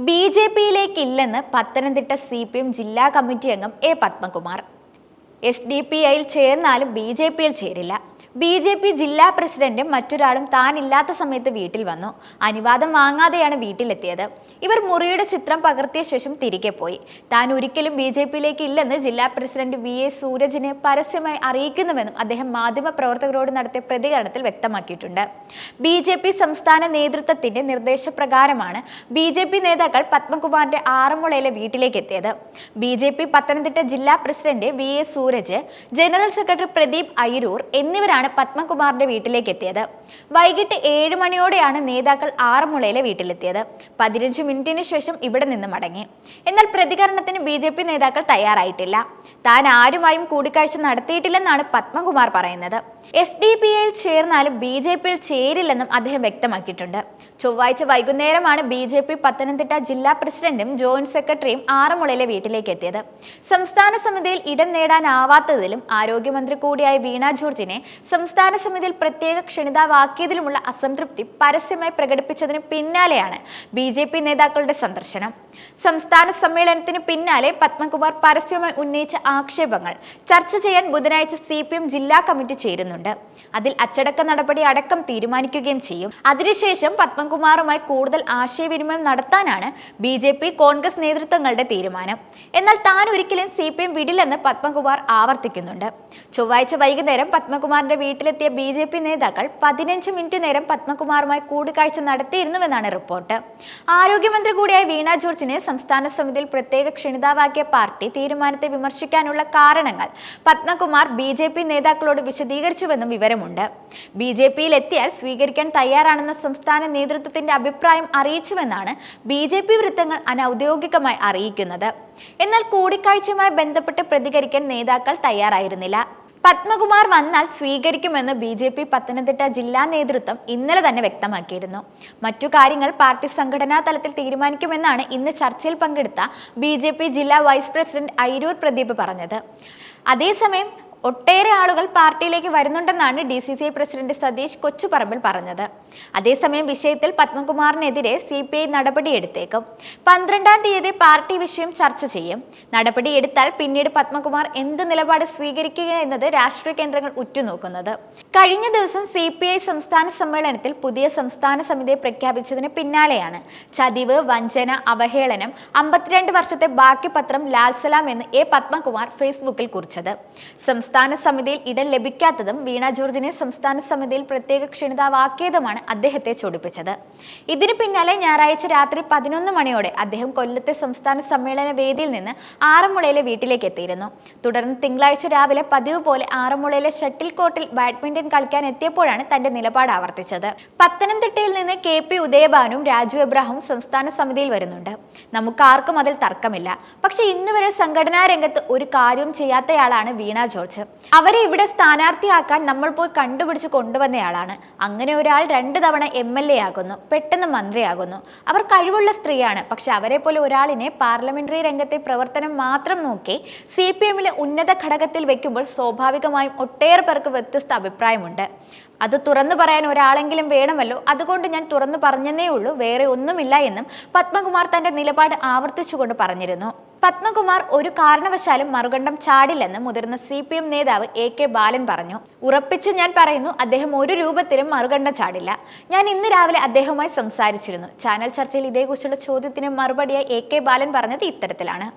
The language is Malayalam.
ബി.ജെ.പിയിലേക്കില്ലെന്ന് പത്തനംതിട്ട CPM ജില്ലാ കമ്മിറ്റി അംഗം എ പത്മകുമാർ. SDPIയിൽ ചേർന്നാലും ബി.ജെ.പിയിൽ ചേരില്ല. ബി.ജെ.പി ജില്ലാ പ്രസിഡന്റും മറ്റൊരാളും താനില്ലാത്ത സമയത്ത് വീട്ടിൽ വന്നു. അനുവാദം വാങ്ങാതെയാണ് വീട്ടിലെത്തിയത്. ഇവർ മുറിയുടെ ചിത്രം പകർത്തിയ ശേഷം തിരികെ പോയി. താൻ ഒരിക്കലും ബി.ജെ.പിയിലേക്ക് ഇല്ലെന്ന് ജില്ലാ പ്രസിഡന്റ് VA സൂരജിനെ പരസ്യമായി അറിയിക്കുന്നുവെന്നും അദ്ദേഹം മാധ്യമപ്രവർത്തകരോട് നടത്തിയ പ്രതികരണത്തിൽ വ്യക്തമാക്കിയിട്ടുണ്ട്. ബി.ജെ.പി സംസ്ഥാന നേതൃത്വത്തിന്റെ നിർദ്ദേശപ്രകാരമാണ് ബി.ജെ.പി നേതാക്കൾ പത്മകുമാറിന്റെ ആറന്മുളയിലെ വീട്ടിലേക്ക് എത്തിയത്. ബി.ജെ.പി പത്തനംതിട്ട ജില്ലാ president VA Sooraj, general secretary Pradeep Ayiroor എന്നിവരാണ് പത്മകുമാറിന്റെ വീട്ടിലേക്ക് എത്തിയത്. വൈകിട്ട് 7 മണിയോടെയാണ് നേതാക്കൾ ആറന്മുളയിലെ വീട്ടിലെത്തിയത്. 15 മിനിറ്റിന് ശേഷം ഇവിടെ നിന്ന് മടങ്ങി. എന്നാൽ പ്രതികരണത്തിന് ബി.ജെ.പി നേതാക്കൾ തയ്യാറായിട്ടില്ല. താൻ ആരുമായും കൂടിക്കാഴ്ച നടത്തിയിട്ടില്ലെന്നാണ് പത്മകുമാർ പറയുന്നത്. SDPIയിൽ ചേർന്നാലും ബി.ജെ.പിയിൽ ചേരില്ലെന്നും അദ്ദേഹം വ്യക്തമാക്കിയിട്ടുണ്ട്. ചൊവ്വാഴ്ച വൈകുന്നേരമാണ് ബി.ജെ.പി പത്തനംതിട്ട ജില്ലാ പ്രസിഡന്റും ജോയിന്റ് സെക്രട്ടറിയും ആറന്മുളയിലെ വീട്ടിലേക്ക് എത്തിയത്. സംസ്ഥാന സമിതിയിൽ ഇടം നേടാനാവാത്തതിലും ആരോഗ്യമന്ത്രി കൂടിയായ വീണ ജോർജിനെ സംസ്ഥാന സമിതിയിൽ പ്രത്യേക ക്ഷണിതാവാക്കിയതിലുമുള്ള അസംതൃപ്തി പരസ്യമായി പ്രകടിപ്പിച്ചതിന് പിന്നാലെയാണ് ബി.ജെ.പി നേതാക്കളുടെ സന്ദർശനം. സംസ്ഥാന സമ്മേളനത്തിന് പിന്നാലെ പത്മകുമാർ പരസ്യമായി ഉന്നയിച്ച ആക്ഷേപങ്ങൾ ചർച്ച ചെയ്യാൻ ബുധനാഴ്ച CPM ജില്ലാ കമ്മിറ്റി ചേരുന്നുണ്ട്. അതിൽ അച്ചടക്ക നടപടി അടക്കം തീരുമാനിക്കുകയും ചെയ്യും. അതിനുശേഷം പത്മകുമാറുമായി കൂടുതൽ ആശയവിനിമയം നടത്താനാണ് ബി.ജെ.പി കോൺഗ്രസ് നേതൃത്വങ്ങളുടെ തീരുമാനം. എന്നാൽ താൻ ഒരിക്കലും CPM വിടില്ലെന്ന് പത്മകുമാർ ആവർത്തിക്കുന്നുണ്ട്. ചൊവ്വാഴ്ച വൈകുന്നേരം പത്മകുമാറിന്റെ വീട്ടിലെത്തിയ ബി.ജെ.പി നേതാക്കൾ 15 മിനിറ്റ് നേരം പത്മകുമാറുമായി കൂടിക്കാഴ്ച നടത്തിയിരുന്നുവെന്നാണ് റിപ്പോർട്ട്. ആരോഗ്യമന്ത്രി കൂടിയായ വീണ ജോർജിനെ സംസ്ഥാന സമിതിയിൽ പ്രത്യേക ക്ഷണിതാവാക്കിയ പാർട്ടി തീരുമാനത്തെ വിമർശിക്കാനുള്ള കാരണങ്ങൾ പത്മകുമാർ ബി.ജെ.പി നേതാക്കളോട് വിശദീകരിച്ചുവെന്നും വിവരമുണ്ട്. ബി.ജെ.പിയിൽ എത്തിയാൽ സ്വീകരിക്കാൻ തയ്യാറാണെന്ന സംസ്ഥാന നേതൃത്വത്തിന്റെ അഭിപ്രായം അറിയിച്ചുവെന്നാണ് ബി.ജെ.പി വൃത്തങ്ങൾ അനൌദ്യോഗികമായി അറിയിക്കുന്നത്. എന്നാൽ കൂടിക്കാഴ്ചയുമായി ബന്ധപ്പെട്ട് പ്രതികരിക്കാൻ നേതാക്കൾ തയ്യാറായിരുന്നില്ല. പത്മകുമാർ വന്നാൽ സ്വീകരിക്കുമെന്ന് ബി.ജെ.പി പത്തനംതിട്ട ജില്ലാ നേതൃത്വം ഇന്നലെ തന്നെ വ്യക്തമാക്കിയിരുന്നു. മറ്റു കാര്യങ്ങൾ പാർട്ടി സംഘടനാ തലത്തിൽ തീരുമാനിക്കുമെന്നാണ് ഇന്ന് ചർച്ചയിൽ പങ്കെടുത്ത ബി.ജെ.പി ജില്ലാ വൈസ് പ്രസിഡന്റ് അയിരൂർ പ്രദീപ് പറഞ്ഞത്. അതേസമയം ഒട്ടേറെ ആളുകൾ പാർട്ടിയിലേക്ക് വരുന്നുണ്ടെന്നാണ് DCCI പ്രസിഡന്റ് സതീഷ് കൊച്ചുപറമ്പിൽ പറഞ്ഞത്. അതേസമയം വിഷയത്തിൽ പത്മകുമാറിനെതിരെ CPI നടപടിയെടുത്തേക്കും. 12-ാം തീയതി പാർട്ടി വിഷയം ചർച്ച ചെയ്യും. നടപടിയെടുത്താൽ പിന്നീട് പത്മകുമാർ എന്ത് നിലപാട് സ്വീകരിക്കുക എന്നത് രാഷ്ട്രീയ കേന്ദ്രങ്ങൾ ഉറ്റുനോക്കുന്നത്. കഴിഞ്ഞ ദിവസം CPI സംസ്ഥാന സമ്മേളനത്തിൽ പുതിയ സംസ്ഥാന സമിതിയെ പ്രഖ്യാപിച്ചതിന് പിന്നാലെയാണ് ചതിവ്, വഞ്ചന, അവഹേളനം, 52 വർഷത്തെ ബാക്കി പത്രം ലാൽസലാം എന്ന് എ പത്മകുമാർ ഫേസ്ബുക്കിൽ കുറിച്ചത്. സംസ്ഥാന സമിതിയിൽ ഇടം ലഭിക്കാത്തതും വീണ ജോർജിനെ സംസ്ഥാന സമിതിയിൽ പ്രത്യേക ക്ഷണിതാവാക്കിയതുമാണ് അദ്ദേഹത്തെ ചൊടിപ്പിച്ചത്. ഇതിനു പിന്നാലെ ഞായറാഴ്ച രാത്രി 11 മണിയോടെ അദ്ദേഹം കൊല്ലത്തെ സംസ്ഥാന സമ്മേളന വേദിയിൽ നിന്ന് ആറന്മുളയിലെ വീട്ടിലേക്ക് എത്തിയിരുന്നു. തുടർന്ന് തിങ്കളാഴ്ച രാവിലെ പതിവ് പോലെ ആറന്മുളയിലെ ഷട്ടിൽ കോർട്ടിൽ ബാഡ്മിന്റൺ കളിക്കാൻ എത്തിയപ്പോഴാണ് തന്റെ നിലപാട് ആവർത്തിച്ചത്. പത്തനംതിട്ടയിൽ നിന്ന് KP ഉദയഭാനും രാജു എബ്രാഹും സംസ്ഥാന സമിതിയിൽ വരുന്നുണ്ട്. നമുക്കാർക്കും അതിൽ തർക്കമില്ല. പക്ഷെ ഇന്നുവരെ സംഘടനാ രംഗത്ത് ഒരു കാര്യവും ചെയ്യാത്തയാളാണ് വീണ ജോർജ്. അവരെ ഇവിടെ സ്ഥാനാർത്ഥിയാക്കാൻ നമ്മൾ പോയി കണ്ടുപിടിച്ച് കൊണ്ടുവന്നയാളാണ്. അങ്ങനെ ഒരാൾ 2 തവണ MLA ആകുന്നു, പെട്ടെന്ന് മന്ത്രിയാകുന്നു. അവർ കഴിവുള്ള സ്ത്രീയാണ്. പക്ഷെ അവരെ പോലെ ഒരാളിനെ പാർലമെന്ററി രംഗത്തെ പ്രവർത്തനം മാത്രം നോക്കി CPMലെ ഉന്നത ഘടകത്തിൽ വെക്കുമ്പോൾ സ്വാഭാവികമായും ഒട്ടേറെ പേർക്ക് വ്യത്യസ്ത അഭിപ്രായമുണ്ട്. അത് തുറന്നു പറയാൻ ഒരാളെങ്കിലും വേണമല്ലോ. അതുകൊണ്ട് ഞാൻ തുറന്നു പറഞ്ഞെന്നേ ഉള്ളൂ, വേറെ ഒന്നുമില്ല എന്നും പത്മകുമാർ തന്റെ നിലപാട് ആവർത്തിച്ചുകൊണ്ട് പറഞ്ഞിരുന്നു. പത്മകുമാർ ഒരു കാരണവശാലും മറുകണ്ഠം ചാടില്ലെന്ന് മുതിർന്ന CPM നേതാവ് AK ബാലൻ പറഞ്ഞു. ഉറപ്പിച്ച് ഞാൻ പറയുന്നു, അദ്ദേഹം ഒരു രൂപത്തിലും മറുകണ്ഠം ചാടില്ല. ഞാൻ ഇന്ന് രാവിലെ അദ്ദേഹവുമായി സംസാരിച്ചിരുന്നു. ചാനൽ ചർച്ചയിൽ ഇതേക്കുറിച്ചുള്ള ചോദ്യത്തിന് മറുപടിയായി AK ബാലൻ പറഞ്ഞത് ഇത്തരത്തിലാണ്.